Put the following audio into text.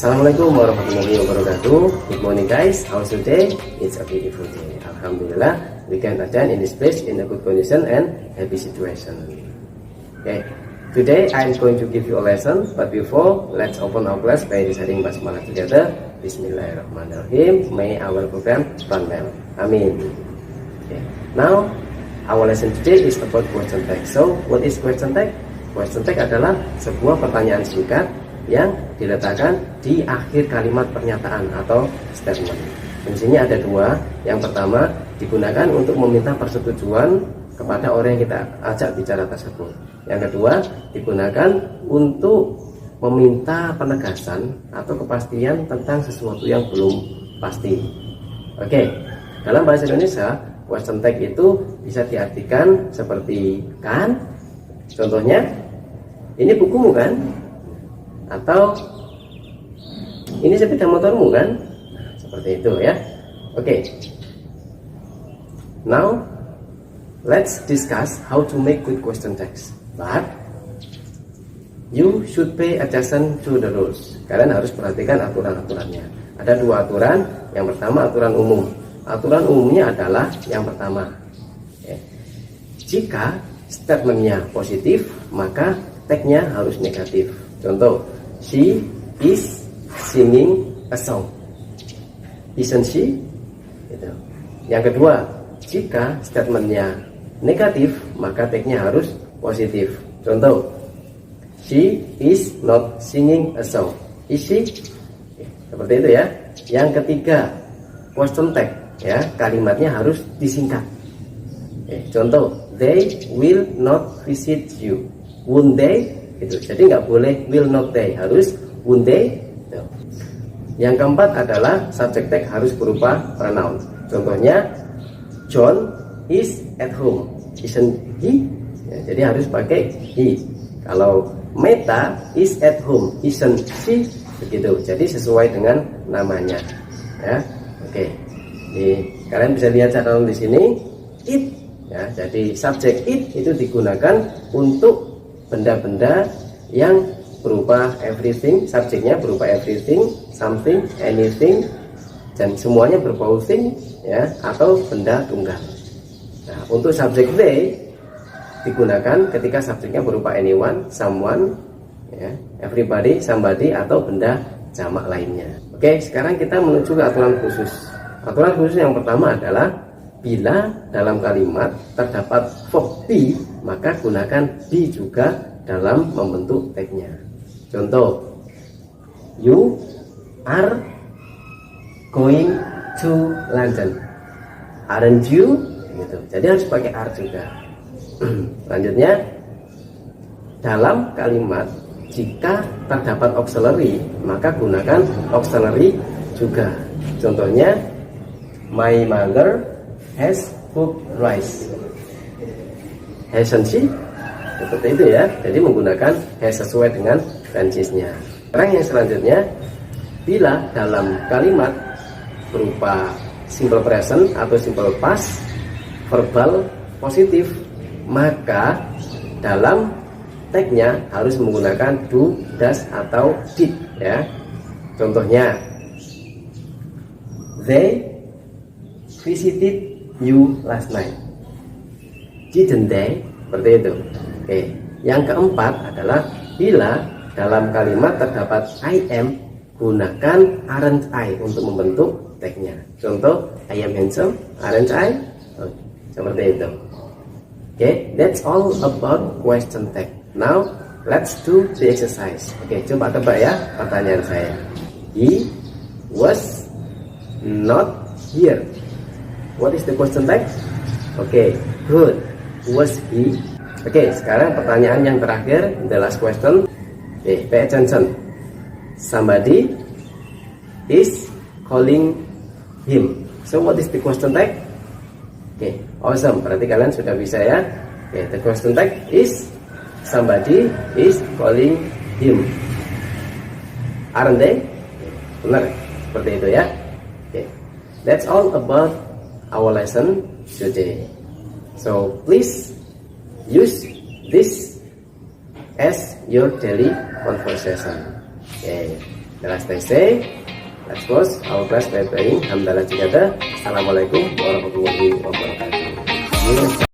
Assalamualaikum warahmatullahi wabarakatuh. Good morning guys, how's your day? It's a beautiful day. Alhamdulillah, we can attend in this place in a good condition and happy situation. Okay, today I'm going to give you a lesson, but before, let's open our class by reciting basmalah together. Bismillahirrahmanirrahim. May our program run well. Amin. Okay, now our lesson today is about question tag. So, what is question tag? Question tag adalah sebuah pertanyaan singkat yang diletakkan di akhir kalimat pernyataan atau statement. Fungsinya ada dua. Yang pertama, digunakan untuk meminta persetujuan kepada orang yang kita ajak bicara tersebut. Yang kedua, digunakan untuk meminta penegasan atau kepastian tentang sesuatu yang belum pasti. Oke, dalam bahasa Indonesia, question tag itu bisa diartikan seperti kan, contohnya, ini bukumu kan? Atau ini sepeda motormu kan? Seperti itu ya. Oke. Now let's discuss how to make good question tags. But you should pay attention to the rules. Kalian harus perhatikan aturan-aturannya. Ada dua aturan. Yang pertama aturan umum. Aturan umumnya adalah yang pertama. Jika statementnya positif, maka tagnya harus negatif. Contoh, she is singing a song. Isn't she? Gitu. Yang kedua, jika statementnya negatif, maka tagnya harus positif. Contoh, she is not singing a song. Is she? Seperti itu ya. Yang ketiga, question tag, ya, kalimatnya harus disingkat. Contoh, they will not visit you. Won't they? Itu. Jadi nggak boleh will not they, harus won't they. Yang keempat adalah subject tag harus berupa pronoun. Contohnya, John is at home. Isn't he? Ya, jadi harus pakai he. Kalau Meta is at home. Isn't she? Begitu. Jadi sesuai dengan namanya. Ya, oke. Kalian bisa lihat catatan di sini. It. Ya, jadi subject it itu digunakan untuk benda-benda yang berupa everything, subjeknya berupa everything, something, anything, dan semuanya berbau thing, ya, atau benda tunggal. Nah, untuk subjek they digunakan ketika subjeknya berupa anyone, someone, ya, everybody, somebody, atau benda jamak lainnya. Oke, sekarang kita menuju ke aturan khusus. Aturan khusus yang pertama adalah bila dalam kalimat terdapat verb be, maka gunakan be juga dalam membentuk tagnya. Contoh, you are going to London, aren't you? Gitu. Jadi harus pakai are juga. Selanjutnya, dalam kalimat jika terdapat auxiliary, maka gunakan auxiliary juga. Contohnya, my mother has cooked rice. Hasn't she? Seperti itu ya. Jadi menggunakan has sesuai dengan tenses-nya. Sekarang yang selanjutnya, bila dalam kalimat berupa simple present atau simple past, verbal positif, maka dalam tagnya harus menggunakan do, does, atau did ya. Contohnya, they visited you last night. Didn't they? Seperti itu. Oke. Yang keempat adalah bila dalam kalimat terdapat I am, gunakan aren't I untuk membentuk tagnya. Contoh, I am handsome, aren't I? Seperti itu. Oke, that's all about question tag. Now, let's do the exercise. Oke, coba tebak ya pertanyaan saya. He was not here. What is the question tag? Oke, good. Was he? Oke, sekarang pertanyaan yang terakhir, the last question. Oke, pay attention. Somebody is calling him. So what is the question tag? Oke, awesome. Berarti kalian sudah bisa ya. Oke, the question tag is somebody is calling him. Aren't they? Benar, seperti itu ya. Oke, that's all about our lesson today. So please use this as your daily conversation. Okay. Let's stay safe. Let's close our class by praying Hamdalah together. Assalamualaikum warahmatullahi wabarakatuh.